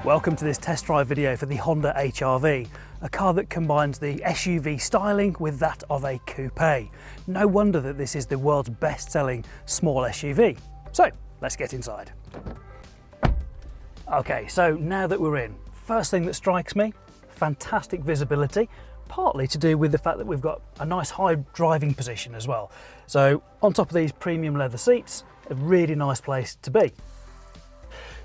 Welcome to this test drive video for the Honda HR-V, a car that combines the SUV styling with that of a coupe. No wonder that this is the world's best-selling small SUV. So, let's get inside. Okay, so now that we're in, first thing that strikes me, fantastic visibility, partly to do with the fact that we've got a nice high driving position as well. So, on top of these premium leather seats, a really nice place to be.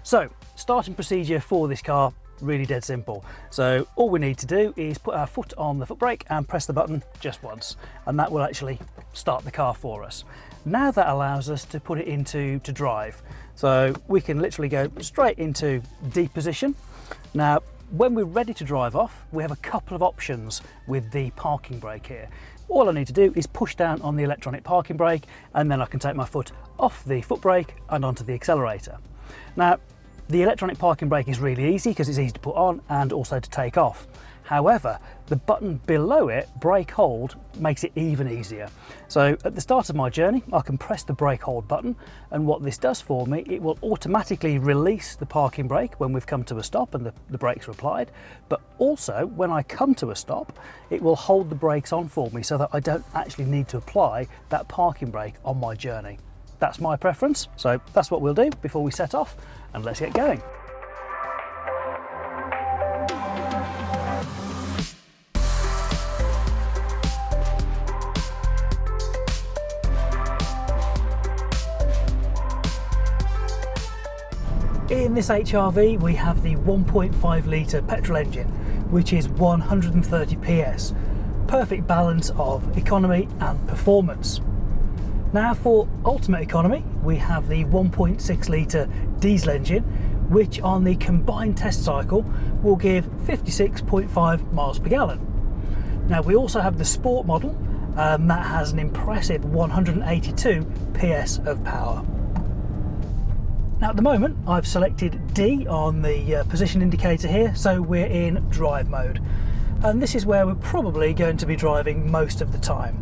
So, starting procedure for this car, really dead simple. So all we need to do is put our foot on the foot brake and press the button just once, and that will actually start the car for us. Now that allows us to put it into drive. So we can literally go straight into D position. Now, when we're ready to drive off, we have a couple of options with the parking brake here. All I need to do is push down on the electronic parking brake, and then I can take my foot off the foot brake and onto the accelerator. Now, the electronic parking brake is really easy because it's easy to put on and also to take off. However, the button below it, brake hold, makes it even easier. So at the start of my journey, I can press the brake hold button, and what this does for me, it will automatically release the parking brake when we've come to a stop and the brakes are applied. But also, when I come to a stop, it will hold the brakes on for me so that I don't actually need to apply that parking brake on my journey. That's my preference, so that's what we'll do before we set off, and let's get going. In this HR-V, we have the 1.5 litre petrol engine, which is 130 PS. Perfect balance of economy and performance. Now for ultimate economy, we have the 1.6 litre diesel engine, which on the combined test cycle will give 56.5 miles per gallon. Now we also have the sport model, that has an impressive 182 PS of power. Now at the moment, I've selected D on the position indicator here, so we're in drive mode. And this is where we're probably going to be driving most of the time.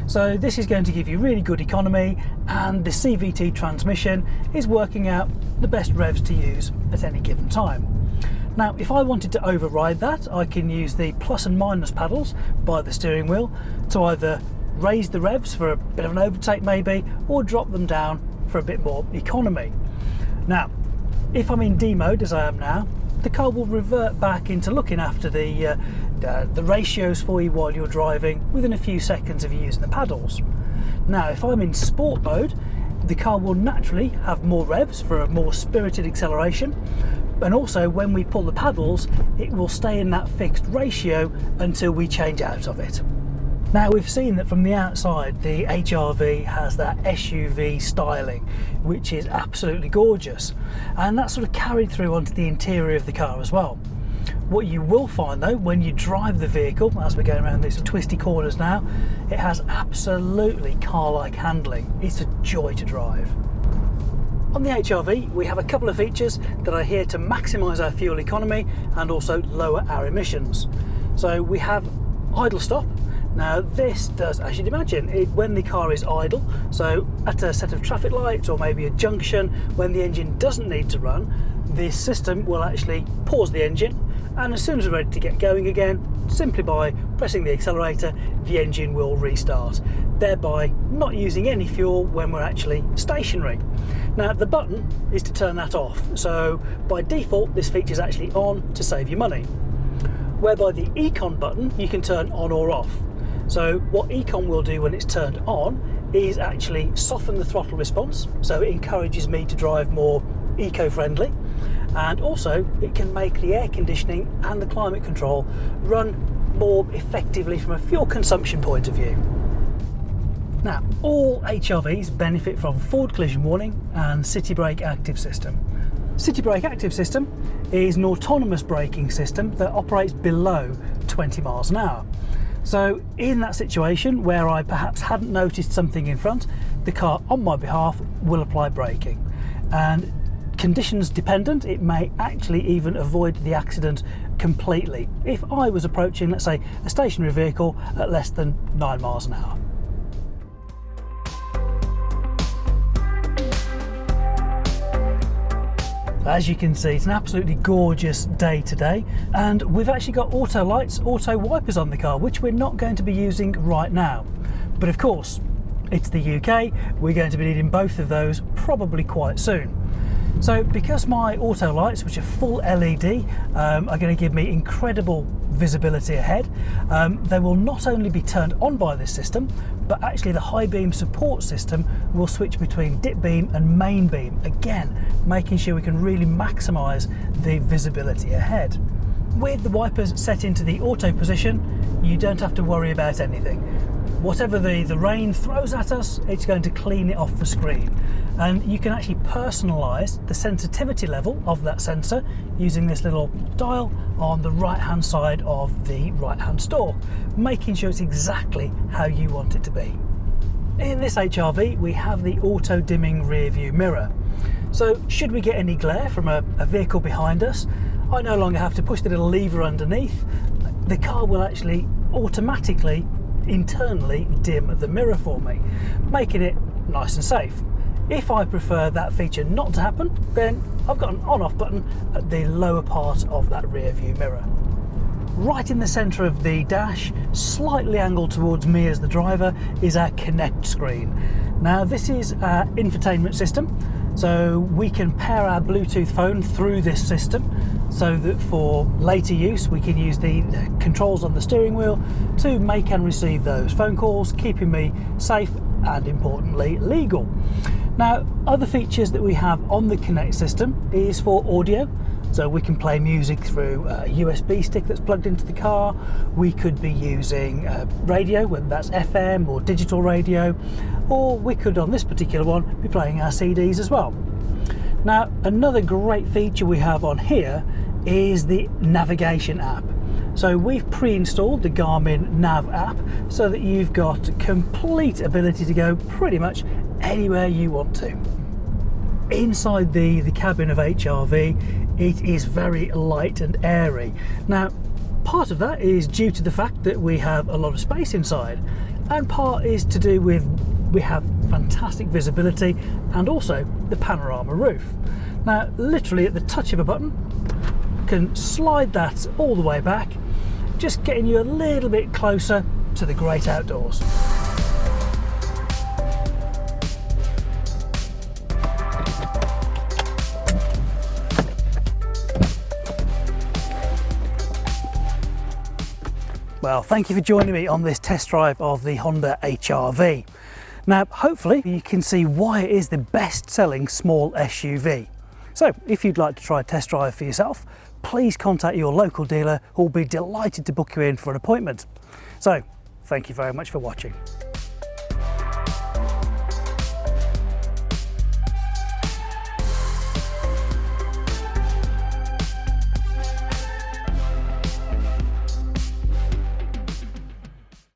So this is going to give you really good economy, and the CVT transmission is working out the best revs to use at any given time. Now, if I wanted to override that, I can use the plus and minus paddles by the steering wheel to either raise the revs for a bit of an overtake maybe, or drop them down for a bit more economy. Now, if I'm in D mode, as I am now, the car will revert back into looking after the ratios for you while you're driving within a few seconds of you using the paddles. Now, if I'm in sport mode, the car will naturally have more revs for a more spirited acceleration, and also when we pull the paddles, it will stay in that fixed ratio until we change out of it. Now, we've seen that from the outside, the HR-V has that SUV styling, which is absolutely gorgeous, and that's sort of carried through onto the interior of the car as well. What you will find though, when you drive the vehicle, as we're going around these twisty corners now, it has absolutely car-like handling. It's a joy to drive. On the HR-V, we have a couple of features that are here to maximise our fuel economy and also lower our emissions. So we have idle stop. Now this does, as you'd imagine, when the car is idle, so at a set of traffic lights or maybe a junction when the engine doesn't need to run, this system will actually pause the engine, and as soon as we're ready to get going again, simply by pressing the accelerator, the engine will restart, thereby not using any fuel when we're actually stationary. Now the button is to turn that off, so by default this feature is actually on to save you money, whereby the Econ button you can turn on or off. So what Econ will do when it's turned on is actually soften the throttle response, so it encourages me to drive more eco-friendly, and also it can make the air conditioning and the climate control run more effectively from a fuel consumption point of view. Now, all HR-Vs benefit from forward collision warning and City Brake Active System. City Brake Active System is an autonomous braking system that operates below 20 miles an hour. So in that situation where I perhaps hadn't noticed something in front, the car on my behalf will apply braking. And conditions dependent, it may actually even avoid the accident completely if I was approaching, let's say, a stationary vehicle at less than 9 miles an hour. As you can see, it's an absolutely gorgeous day today, and we've actually got auto lights, auto wipers on the car, which we're not going to be using right now. But of course, it's the UK, we're going to be needing both of those probably quite soon. So because my auto lights, which are full LED, are going to give me incredible visibility ahead, they will not only be turned on by this system, but actually the high beam support system will switch between dip beam and main beam, again making sure we can really maximise the visibility ahead. With the wipers set into the auto position, you don't have to worry about anything. Whatever the rain throws at us, it's going to clean it off the screen. And you can actually personalise the sensitivity level of that sensor using this little dial on the right hand side of the right hand stalk, making sure it's exactly how you want it to be. In this HR-V we have the auto dimming rear view mirror. So should we get any glare from a vehicle behind us, I no longer have to push the little lever underneath. The car will actually automatically internally dim the mirror for me, making it nice and safe. If I prefer that feature not to happen, then I've got an on-off button at the lower part of that rear view mirror. Right in the centre of the dash, slightly angled towards me as the driver, is our Connect screen. Now this is our infotainment system, so we can pair our Bluetooth phone through this system so that for later use we can use the controls on the steering wheel to make and receive those phone calls, keeping me safe and importantly legal. Now other features that we have on the Connect system is for audio. So we can play music through a USB stick that's plugged into the car. We could be using radio, whether that's FM or digital radio, or we could, on this particular one, be playing our CDs as well. Now, another great feature we have on here is the navigation app. So we've pre-installed the Garmin Nav app so that you've got complete ability to go pretty much anywhere you want to. Inside the cabin of HR-V, it is very light and airy. Now, part of that is due to the fact that we have a lot of space inside, and part is to do with we have fantastic visibility and also the panorama roof. Now, literally at the touch of a button, can slide that all the way back, just getting you a little bit closer to the great outdoors. Well, thank you for joining me on this test drive of the Honda HR-V. Now, hopefully you can see why it is the best-selling small SUV. So, if you'd like to try a test drive for yourself, please contact your local dealer who will be delighted to book you in for an appointment. So, thank you very much for watching.